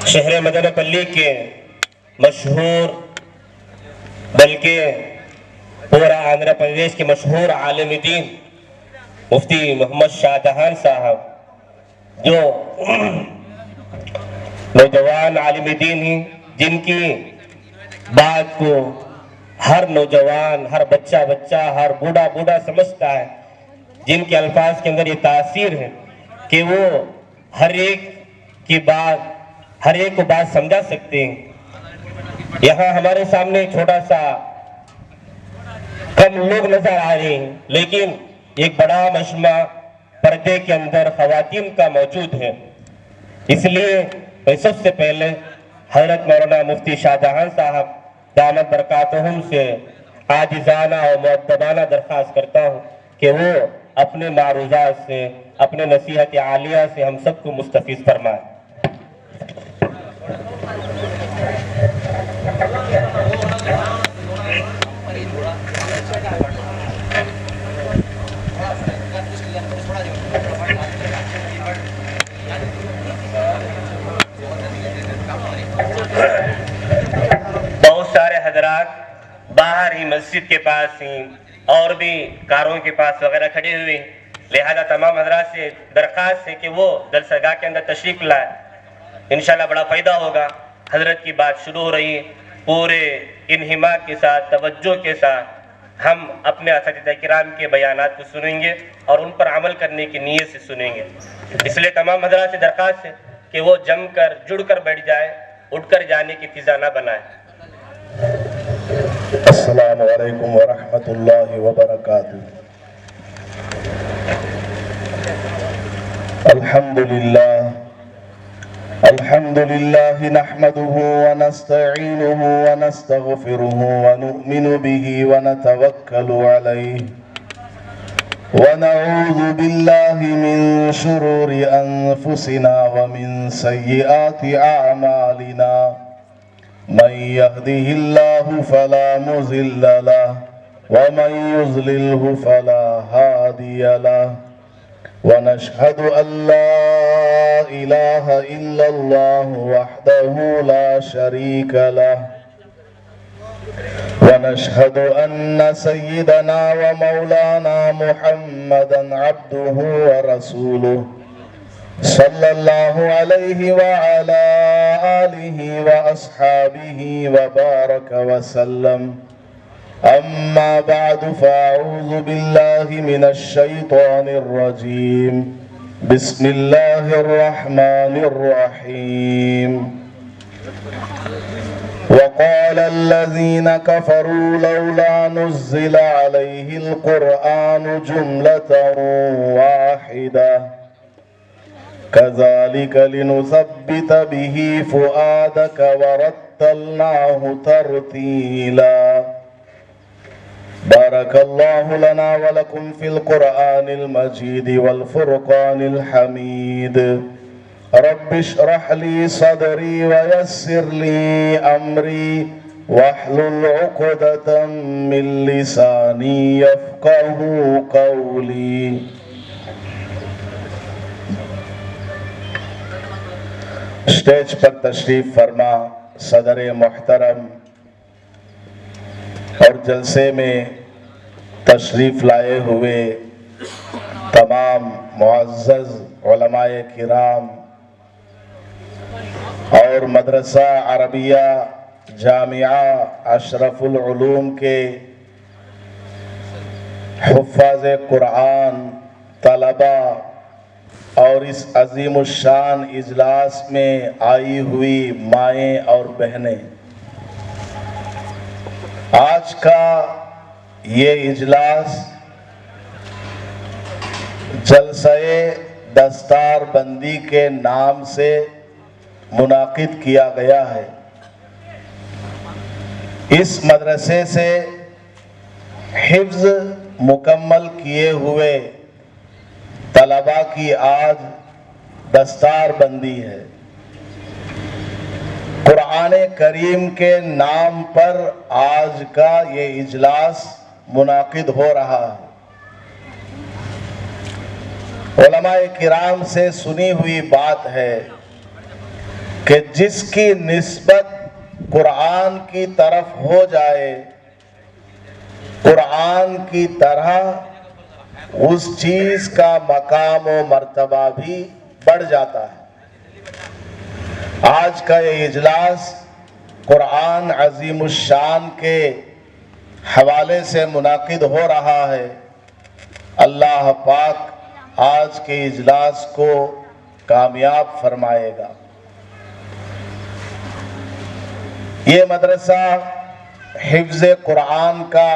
شہر مدنہ پلی کے مشہور بلکہ پورا آندھرا پردیش کے مشہور عالم دین مفتی محمد شاہ جہان صاحب جو نوجوان عالم دین ہیں جن کی بات کو ہر نوجوان ہر بچہ ہر بوڑھا سمجھتا ہے، جن کے الفاظ کے اندر یہ تاثیر ہے کہ وہ ہر ایک کو بات سمجھا سکتے ہیں۔ یہاں ہمارے سامنے چھوٹا سا کم لوگ نظر آ رہے ہیں، لیکن ایک بڑا مجمع پردے کے اندر خواتین کا موجود ہے۔ اس لیے میں سب سے پہلے حضرت مولانا مفتی شاہ جہان صاحب دامت برکاتہم سے عاجزانہ اور مؤدبانہ درخواست کرتا ہوں کہ وہ اپنے معروضات سے، اپنے نصیحت عالیہ سے ہم سب کو مستفیض فرمائیں۔ بہت سارے حضرات باہر ہی مسجد کے پاس ہی اور بھی کاروں کے پاس وغیرہ کھڑے ہوئے ہیں، لہذا تمام حضرات سے درخواست ہے کہ وہ جلسہ گاہ کے اندر تشریف لائے، انشاءاللہ بڑا فائدہ ہوگا۔ حضرت کی بات شروع ہو رہی ہے، پورے انہماک کے ساتھ، توجہ کے ساتھ ہم اپنے اساتذہ کرام کے بیانات کو سنیں گے اور ان پر عمل کرنے کی نیت سے سنیں گے۔ اس لیے تمام حضرات سے درخواست ہے کہ وہ جم کر جڑ کر بیٹھ جائے، اٹھ کر جانے کی فضا نہ بنائے۔ السلام علیکم ورحمۃ اللہ وبرکاتہ۔ الحمد للہ نحمده ونستعینه ونستغفره ونؤمن به ونتوکل علیہ ونعوذ باللہ من شرور انفسنا ومن سیئات اعمالنا، من يهده الله فلا مضل له ومن يضلله فلا هادي له، ونشهد أن لا إله إلا الله وحده لا شريك له، ونشهد أن سيدنا ومولانا محمدا عبده ورسوله صلى الله عليه وعلى آله وأصحابه وبارك وسلم، أما بعد فأعوذ بالله من الشيطان الرجيم، بسم الله الرحمن الرحيم۔ وقال الذين كفروا لولا نزل عليه القرآن جملة واحدة كذلك لنثبت به فؤادك ورتلناه ترتيلا۔ بارك الله لنا ولكم في القرآن المجيد والفرقان الحميد، رب اشرح لي صدري ويسر لي أمري واحلل عقدة من لساني يفقه قولي۔ اسٹیج پر تشریف فرما صدر محترم اور جلسے میں تشریف لائے ہوئے تمام معزز علماء کرام اور مدرسہ عربیہ جامعہ اشرف العلوم کے حفاظ قرآن، طلبہ اور اس عظیم الشان اجلاس میں آئی ہوئی مائیں اور بہنیں، آج کا یہ اجلاس جلسہ دستار بندی کے نام سے منعقد کیا گیا ہے۔ اس مدرسے سے حفظ مکمل کیے ہوئے طلباء کی آج دستار بندی ہے۔ قرآن کریم کے نام پر آج کا یہ اجلاس منعقد ہو رہا ہے۔ علماء کرام سے سنی ہوئی بات ہے کہ جس کی نسبت قرآن کی طرف ہو جائے قرآن کی طرح اس چیز کا مقام و مرتبہ بھی بڑھ جاتا ہے۔ آج کا یہ اجلاس قرآن عظیم الشان کے حوالے سے منعقد ہو رہا ہے۔ اللہ پاک آج کے اجلاس کو کامیاب فرمائے گا۔ یہ مدرسہ حفظ قرآن کا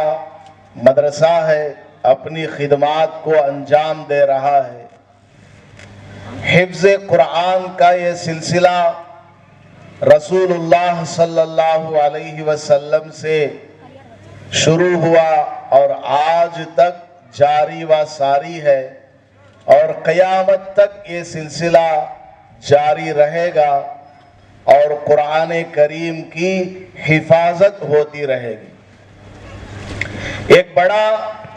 مدرسہ ہے، اپنی خدمات کو انجام دے رہا ہے۔ حفظ قرآن کا یہ سلسلہ رسول اللہ صلی اللہ علیہ وسلم سے شروع ہوا اور آج تک جاری و ساری ہے، اور قیامت تک یہ سلسلہ جاری رہے گا اور قرآن کریم کی حفاظت ہوتی رہے گی۔ ایک بڑا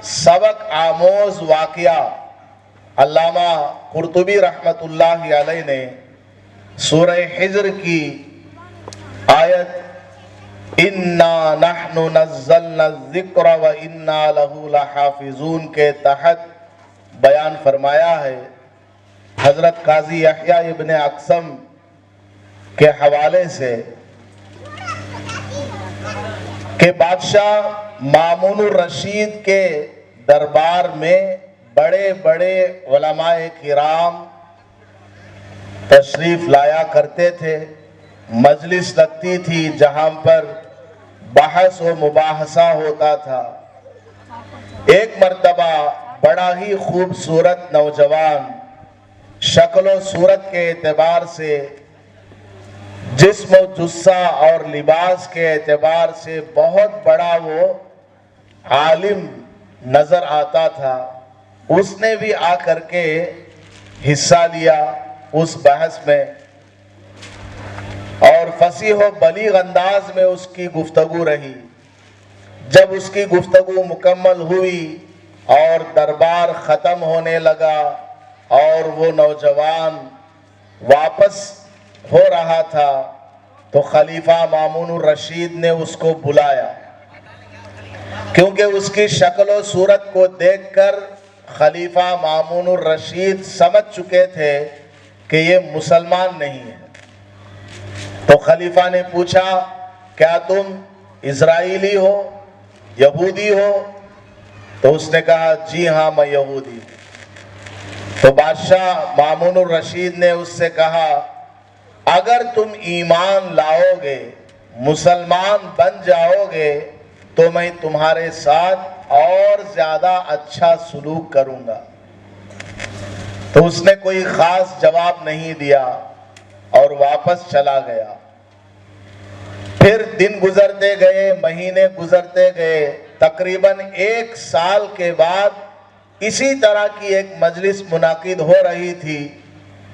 سبق آموز واقعہ علامہ قرطبی رحمت اللہ علیہ نے سورہ حجر کی آیت اِنَّا نَحْنُ نَزَّلْنَا الذِّكْرَ وَإِنَّا لَهُ لَحَافِظُونَ کے تحت بیان فرمایا ہے۔ حضرت قاضی یحییٰ ابن اقسم کے حوالے سے کہ بادشاہ مامون الرشید کے دربار میں بڑے بڑے علماء کرام تشریف لایا کرتے تھے، مجلس لگتی تھی جہاں پر بحث و مباحثہ ہوتا تھا۔ ایک مرتبہ بڑا ہی خوبصورت نوجوان، شکل و صورت کے اعتبار سے، جسم و جثہ اور لباس کے اعتبار سے بہت بڑا وہ عالم نظر آتا تھا، اس نے بھی آ کر کے حصہ لیا اس بحث میں، اور فصیح و بلیغ انداز میں اس کی گفتگو رہی۔ جب اس کی گفتگو مکمل ہوئی اور دربار ختم ہونے لگا اور وہ نوجوان واپس ہو رہا تھا تو خلیفہ مامون الرشید نے اس کو بلایا، کیونکہ اس کی شکل و صورت کو دیکھ کر خلیفہ مامون الرشید سمجھ چکے تھے کہ یہ مسلمان نہیں ہے۔ تو خلیفہ نے پوچھا، کیا تم اسرائیلی ہو، یہودی ہو؟ تو اس نے کہا، جی ہاں میں یہودی ہوں۔ تو بادشاہ مامون الرشید نے اس سے کہا، اگر تم ایمان لاؤ گے، مسلمان بن جاؤ گے تو میں تمہارے ساتھ اور زیادہ اچھا سلوک کروں گا۔ تو اس نے کوئی خاص جواب نہیں دیا اور واپس چلا گیا۔ پھر دن گزرتے گئے، مہینے گزرتے گئے، تقریباً 1 سال کے بعد اسی طرح کی ایک مجلس منعقد ہو رہی تھی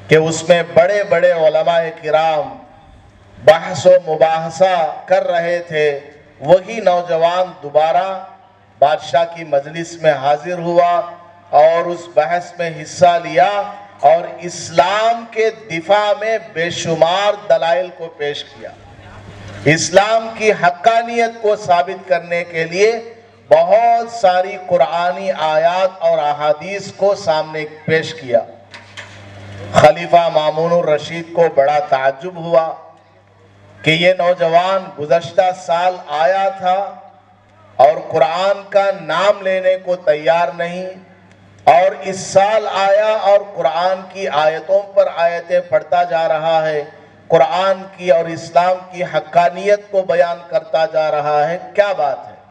کہ اس میں بڑے بڑے علماء کرام بحث و مباحثہ کر رہے تھے۔ وہی نوجوان دوبارہ بادشاہ کی مجلس میں حاضر ہوا اور اس بحث میں حصہ لیا اور اسلام کے دفاع میں بے شمار دلائل کو پیش کیا۔ اسلام کی حقانیت کو ثابت کرنے کے لیے بہت ساری قرآنی آیات اور احادیث کو سامنے پیش کیا۔ خلیفہ مامون الرشید کو بڑا تعجب ہوا کہ یہ نوجوان گزشتہ سال آیا تھا اور قرآن کا نام لینے کو تیار نہیں، اور اس سال آیا اور قرآن کی آیتوں پر آیتیں پڑھتا جا رہا ہے، قرآن کی اور اسلام کی حقانیت کو بیان کرتا جا رہا ہے۔ کیا بات ہے؟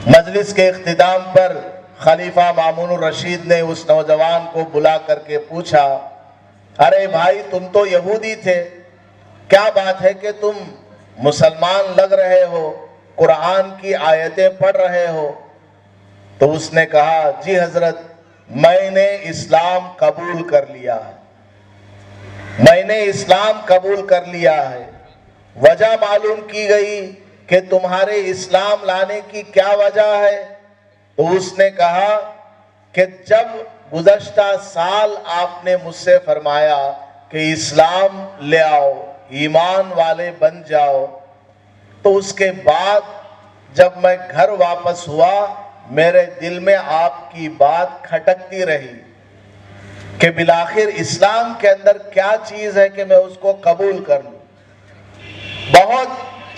مجلس کے اختتام پر خلیفہ مامون الرشید نے اس نوجوان کو بلا کر کے پوچھا، ارے بھائی تم تو یہودی تھے، کیا بات ہے کہ تم مسلمان لگ رہے ہو، قرآن کی آیتیں پڑھ رہے ہو؟ تو اس نے کہا، جی حضرت میں نے اسلام قبول کر لیا ہے، میں نے اسلام قبول کر لیا ہے۔ وجہ معلوم کی گئی کہ تمہارے اسلام لانے کی کیا وجہ ہے؟ تو اس نے کہا کہ جب گزشتہ سال آپ نے مجھ سے فرمایا کہ اسلام لے آؤ, ایمان والے بن جاؤ, تو اس کے بعد جب میں گھر واپس ہوا میرے دل میں آپ کی بات کھٹکتی رہی کہ بالآخر اسلام کے اندر کیا چیز ہے کہ میں اس کو قبول کر لوں. بہت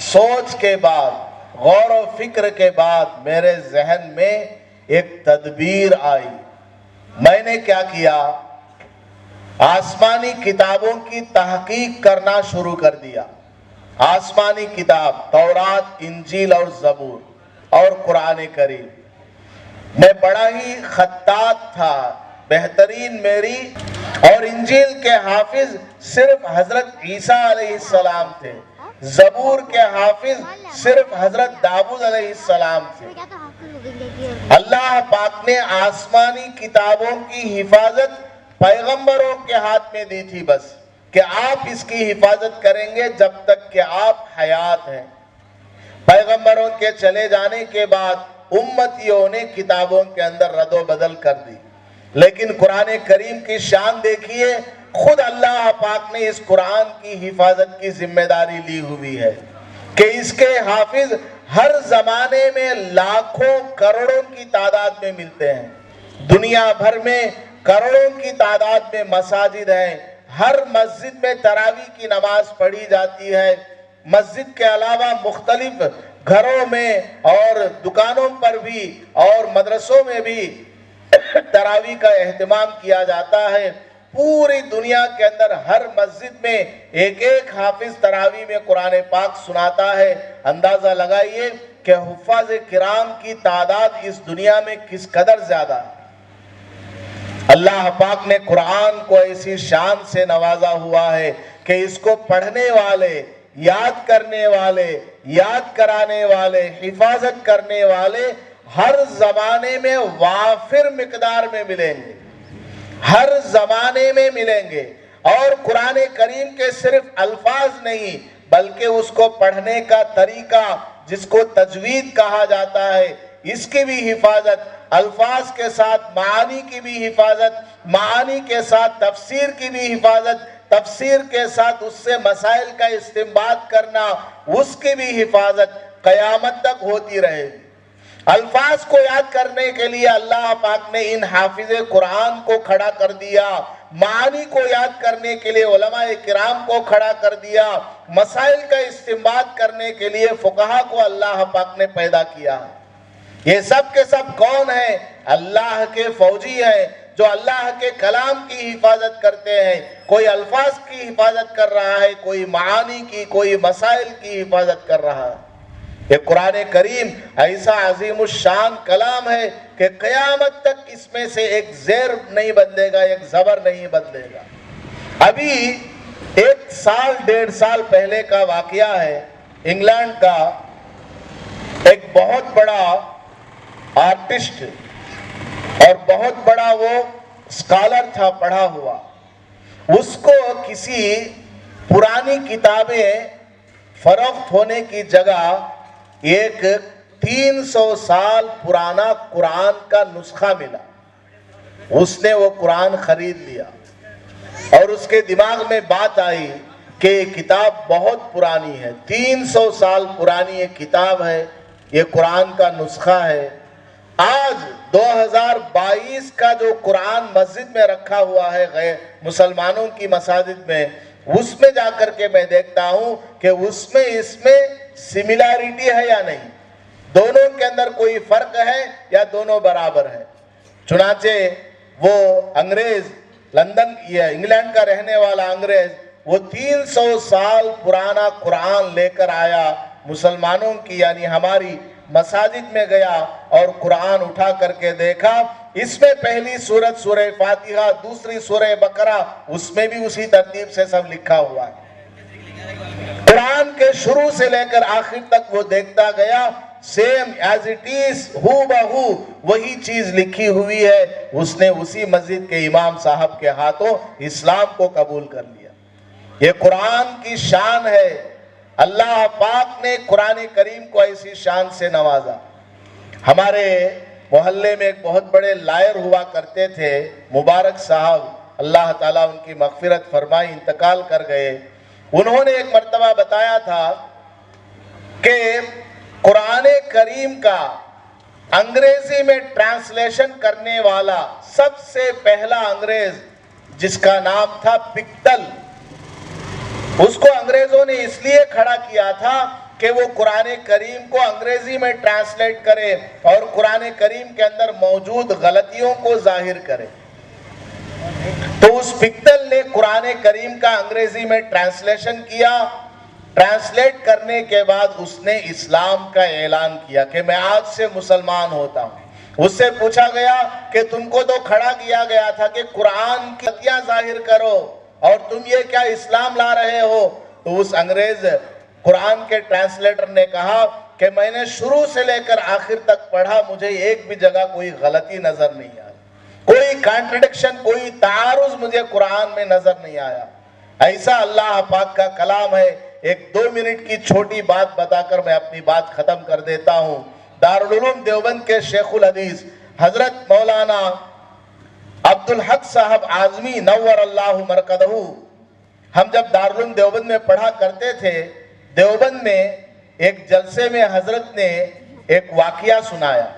سوچ کے بعد, غور و فکر کے بعد میرے ذہن میں ایک تدبیر آئی. میں نے کیا کیا, آسمانی کتابوں کی تحقیق کرنا شروع کر دیا. آسمانی کتاب تورات, انجیل اور زبور اور قرآن کریم. میں بڑا ہی خطاط تھا, بہترین میری اور انجیل کے حافظ صرف حضرت عیسیٰ علیہ السلام تھے, زبور کے حافظ صرف حضرت داؤد علیہ السلام تھے. اللہ پاک نے آسمانی کتابوں کی حفاظت پیغمبروں کے ہاتھ میں دی تھی, بس کہ آپ اس کی حفاظت کریں گے جب تک کہ آپ حیات ہیں. پیغمبروں کے چلے جانے کے بعد امتیوں نے کتابوں کے اندر رد و بدل کر دی, لیکن قرآن کریم کی شان دیکھیے, خود اللہ پاک نے اس قرآن کی حفاظت کی ذمہ داری لی ہوئی ہے کہ اس کے حافظ ہر زمانے میں لاکھوں کروڑوں کی تعداد میں ملتے ہیں. دنیا بھر میں کروڑوں کی تعداد میں مساجد ہیں, ہر مسجد میں تراویح کی نماز پڑھی جاتی ہے. مسجد کے علاوہ مختلف گھروں میں اور دکانوں پر بھی اور مدرسوں میں بھی تراویح کا اہتمام کیا جاتا ہے. پوری دنیا کے اندر ہر مسجد میں ایک ایک حافظ تراویح میں قرآن پاک سناتا ہے. اندازہ لگائیے کہ حفاظ کرام کی تعداد اس دنیا میں کس قدر زیادہ ہے. اللہ پاک نے قرآن کو ایسی شان سے نوازا ہوا ہے کہ اس کو پڑھنے والے, یاد کرنے والے, یاد کرانے والے, حفاظت کرنے والے ہر زمانے میں وافر مقدار میں ملیں گے, ہر زمانے میں ملیں گے. اور قرآن کریم کے صرف الفاظ نہیں بلکہ اس کو پڑھنے کا طریقہ جس کو تجوید کہا جاتا ہے, اس کی بھی حفاظت, الفاظ کے ساتھ معانی کی بھی حفاظت, معانی کے ساتھ تفسیر کی بھی حفاظت, تفسیر کے ساتھ اس سے مسائل کا استنباط کرنا, اس کی بھی حفاظت قیامت تک ہوتی رہے گی. الفاظ کو یاد کرنے کے لیے اللہ پاک نے ان حافظ قرآن کو کھڑا کر دیا, معانی کو یاد کرنے کے لیے علماء کرام کو کھڑا کر دیا, مسائل کا استنباط کرنے کے لیے فقہا کو اللہ پاک نے پیدا کیا. یہ سب کے سب کون ہیں؟ اللہ کے فوجی ہیں جو اللہ کے کلام کی حفاظت کرتے ہیں. کوئی الفاظ کی حفاظت کر رہا ہے, کوئی معانی کی, کوئی مسائل کی حفاظت کر رہا ہے. یہ قرآن کریم ایسا عظیم الشان کلام ہے کہ قیامت تک اس میں سے ایک زیر نہیں بدلے گا, ایک زبر نہیں بدلے گا. ابھی 1 سال 1.5 سال پہلے کا واقعہ ہے. انگلینڈ کا ایک بہت بڑا آرٹسٹ اور بہت بڑا وہ اسکالر تھا, پڑھا ہوا. اس کو کسی پرانی کتابیں فروخت ہونے کی جگہ ایک 300 سال پرانا قرآن کا نسخہ ملا. اس نے وہ قرآن خرید لیا اور اس کے دماغ میں بات آئی کہ یہ کتاب بہت پرانی ہے, 300 سال پرانی یہ کتاب ہے, یہ قرآن کا نسخہ ہے. آج 2022 کا جو قرآن مسجد میں رکھا ہوا ہے غیر مسلمانوں کی مساجد میں, اس میں جا کر کے میں دیکھتا ہوں کہ اس میں سملیرٹی ہے یا نہیں, دونوں کے اندر کوئی فرق ہے یا دونوں برابر ہے. چنانچہ وہ انگریز, لندن یا انگلینڈ کا رہنے والا انگریز, وہ 300 سال پرانا قرآن لے کر آیا, مسلمانوں کی یعنی ہماری مساجد میں گیا اور قرآن اٹھا کر کے دیکھا. اس میں پہلی سورت سورہ فاتحہ, دوسری سورہ بقرہ, اس میں بھی اسی ترتیب سے سب لکھا ہوا ہے. قرآن کے شروع سے لے کر آخر تک وہ دیکھتا گیا, سیم ایز اٹ از, ہو بہو وہی چیز لکھی ہوئی ہے. اس نے اسی مسجد کے امام صاحب کے ہاتھوں اسلام کو قبول کر لیا. یہ قرآن کی شان ہے. اللہ پاک نے قرآن کریم کو ایسی شان سے نوازا. ہمارے محلے میں ایک بہت بڑے لائر ہوا کرتے تھے, مبارک صاحب. اللہ تعالیٰ ان کی مغفرت فرمائی، انتقال کر گئے. انہوں نے ایک مرتبہ بتایا تھا کہ قرآن کریم کا انگریزی میں ٹرانسلیشن کرنے والا سب سے پہلا انگریز جس کا نام تھا پکتل، اس کو انگریزوں نے اس لیے کھڑا کیا تھا کہ وہ قرآن کریم کو انگریزی میں ٹرانسلیٹ کرے اور قرآن کریم کے اندر موجود غلطیوں کو ظاہر کرے. تو اس پکتل نے قرآن کریم کا انگریزی میں ٹرانسلیشن کیا. ٹرانسلیٹ کرنے کے بعد اس نے اسلام کا اعلان کیا کہ میں آج سے مسلمان ہوتا ہوں. اس سے پوچھا گیا کہ تم کو تو کھڑا کیا گیا تھا کہ قرآن کی غلطیاں ظاہر کرو اور تم یہ کیا اسلام لا رہے ہو؟ تو اس انگریز قرآن کے ٹرانسلیٹر نے کہا کہ میں نے شروع سے لے کر آخر تک پڑھا، مجھے ایک بھی جگہ کوئی غلطی نظر نہیں آئی، کوئی کانٹرڈکشن، کوئی تعارض مجھے قرآن میں نظر نہیں آیا. ایسا اللہ پاک کا کلام ہے. ایک 2 منٹ کی چھوٹی بات بتا کر میں اپنی بات ختم کر دیتا ہوں. دارالعلوم دیوبند کے شیخ الحدیث حضرت مولانا عبدالحق صاحب اعظمی نور اللہ مرکزہ، ہم جب دارالعلوم دیوبند میں پڑھا کرتے تھے، دیوبند میں ایک جلسے میں حضرت نے ایک واقعہ سنایا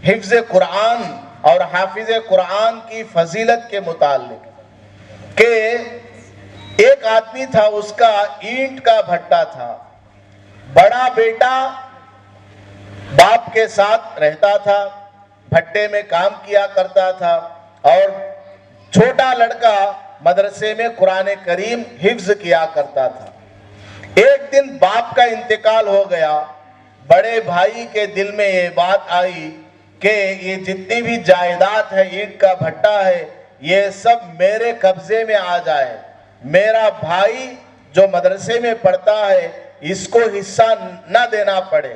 حفظ قرآن اور حافظ قرآن کی فضیلت کے متعلق کہ ایک آدمی تھا، اس کا اینٹ کا بھٹا تھا. بڑا بیٹا باپ کے ساتھ رہتا تھا، بھٹے میں کام کیا کرتا تھا اور چھوٹا لڑکا مدرسے میں قرآن کریم حفظ کیا کرتا تھا. ایک دن باپ کا انتقال ہو گیا. بڑے بھائی کے دل میں یہ بات آئی کہ یہ جتنی بھی جائیداد ہے، اینٹ کا بھٹا ہے، یہ سب میرے قبضے میں آ جائے، میرا بھائی جو مدرسے میں پڑھتا ہے اس کو حصہ نہ دینا پڑے.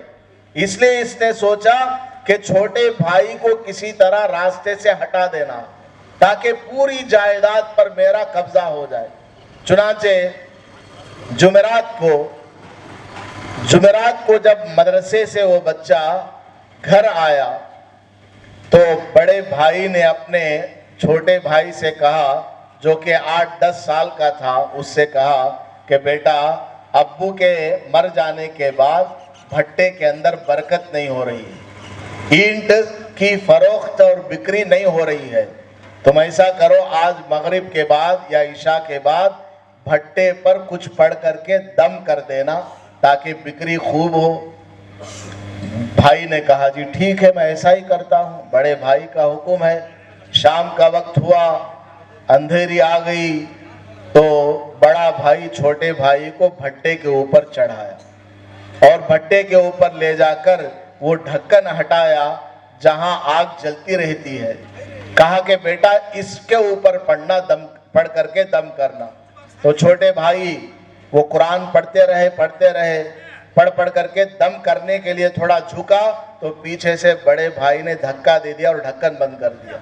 اس لیے اس نے سوچا کہ چھوٹے بھائی کو کسی طرح راستے سے ہٹا دینا تاکہ پوری جائیداد پر میرا قبضہ ہو جائے. چنانچہ جمعرات کو جب مدرسے سے وہ بچہ گھر آیا تو بڑے بھائی نے اپنے چھوٹے بھائی سے کہا، جو کہ 8-10 سال کا تھا، اس سے کہا کہ بیٹا، ابو کے مر جانے کے بعد بھٹے کے اندر برکت نہیں ہو رہی ہے، اینٹ کی فروخت اور بکری نہیں ہو رہی ہے، تم ایسا کرو آج مغرب کے بعد یا عشاء کے بعد بھٹے پر کچھ پڑھ کر کے دم کر دینا تاکہ بکری خوب ہو. بھائی نے کہا جی ٹھیک ہے، میں ایسا ہی کرتا ہوں. بڑے بھائی کا حکم ہے. شام کا وقت ہوا، اندھیری آ گئی تو بڑا بھائی چھوٹے بھائی کو بھٹے کے اوپر چڑھایا اور بھٹے کے اوپر لے جا کر وہ ڈھکن ہٹایا جہاں آگ جلتی رہتی ہے. کہا کہ بیٹا اس کے اوپر پڑھ کر کے دم کرنا. تو چھوٹے بھائی وہ قرآن پڑھتے رہے، پڑھ کر کے دم کرنے کے لیے تھوڑا جھکا تو پیچھے سے بڑے بھائی نے دھکا دے دیا اور ڈھکن بند کر دیا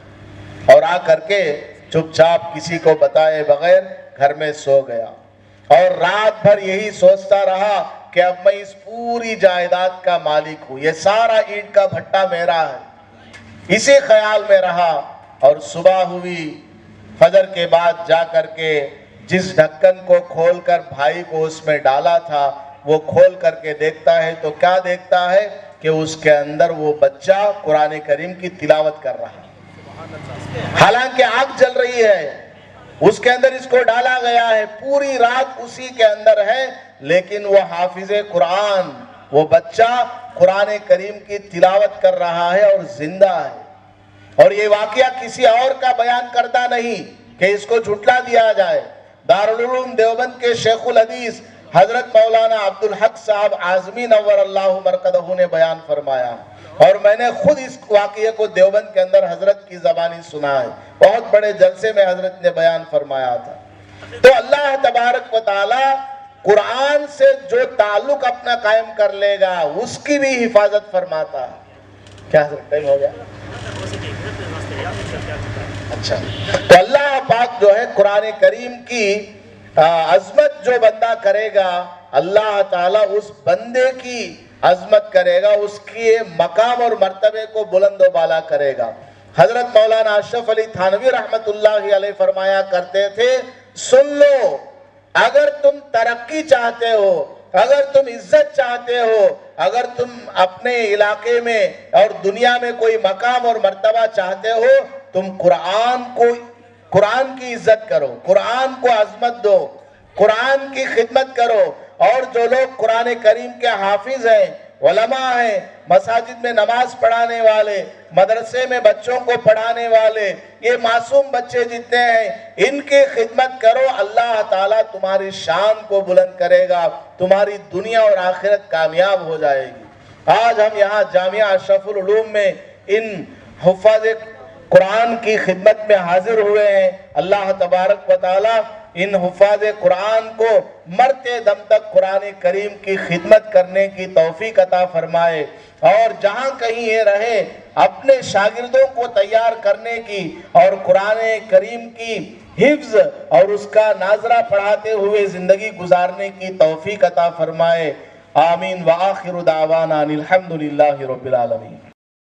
اور آ کر کے چپ چاپ کسی کو بتائے بغیر گھر میں سو گیا. اور رات بھر یہی سوچتا رہا کہ اب میں اس پوری جائیداد کا مالک ہوں، یہ سارا اینٹ کا بھٹا میرا ہے. اسی خیال میں رہا اور صبح ہوئی. فجر کے بعد جا کر کے جس ڈھکن کو کھول کر بھائی کو اس میں ڈالا تھا وہ کھول کر کے دیکھتا ہے تو کیا دیکھتا ہے کہ اس کے اندر وہ بچہ قرآن کریم کی تلاوت کر رہا ہے. حالانکہ آگ جل رہی ہے، اس کے اندر اس کو ڈالا گیا ہے، پوری رات اسی کے اندر ہے، لیکن وہ حافظ قرآن، وہ بچہ قرآن کریم کی تلاوت کر رہا ہے اور زندہ ہے. اور یہ واقعہ کسی اور کا بیان کرتا نہیں کہ اس کو جھٹلا دیا جائے. دارالعلوم دیوبند کے شیخ الحدیث حضرت مولانا عبدالحق صاحب اعظمی نور اللہ مرکزہ نے بیان فرمایا اور میں نے خود اس واقعے کو دیوبند کے اندر حضرت کی زبانی سنا ہے. بہت بڑے جلسے میں حضرت نے بیان فرمایا تھا. تو اللہ تبارک و تعالی قرآن سے جو تعلق اپنا قائم کر لے گا اس کی بھی حفاظت فرماتا ہے. کیا حضرت ٹائم ہو گیا؟ اچھا، تو اللہ پاک جو ہے قرآن کریم کی عظمت جو بندہ کرے گا اللہ تعالیٰ اس بندے کی عظمت کرے گا، اس کی مقام اور مرتبے کو بلند و بالا کرے گا. حضرت مولانا اشرف علی تھانوی رحمت اللہ علیہ فرمایا کرتے تھے، سن لو، اگر تم ترقی چاہتے ہو، اگر تم عزت چاہتے ہو، اگر تم اپنے علاقے میں اور دنیا میں کوئی مقام اور مرتبہ چاہتے ہو، تم قرآن کی عزت کرو، قرآن کو عظمت دو، قرآن کی خدمت کرو، اور جو لوگ قرآن کریم کے حافظ ہیں، علماء ہیں، مساجد میں نماز پڑھانے والے، مدرسے میں بچوں کو پڑھانے والے، یہ معصوم بچے جتنے ہیں، ان کی خدمت کرو، اللہ تعالیٰ تمہاری شان کو بلند کرے گا، تمہاری دنیا اور آخرت کامیاب ہو جائے گی۔ آج ہم یہاں جامعہ اشرف العلوم میں ان حفاظ قرآن کی خدمت میں حاضر ہوئے ہیں۔ اللہ تبارک و تعالیٰ ان حفاظ قرآن کو مرتے دم تک قرآن کریم کی خدمت کرنے کی توفیق عطا فرمائے، اور جہاں کہیں یہ رہے اپنے شاگردوں کو تیار کرنے کی اور قرآن کریم کی حفظ اور اس کا ناظرہ پڑھاتے ہوئے زندگی گزارنے کی توفیق عطا فرمائے۔ آمین۔ وآخر دعوانا الحمدللہ رب العالمین۔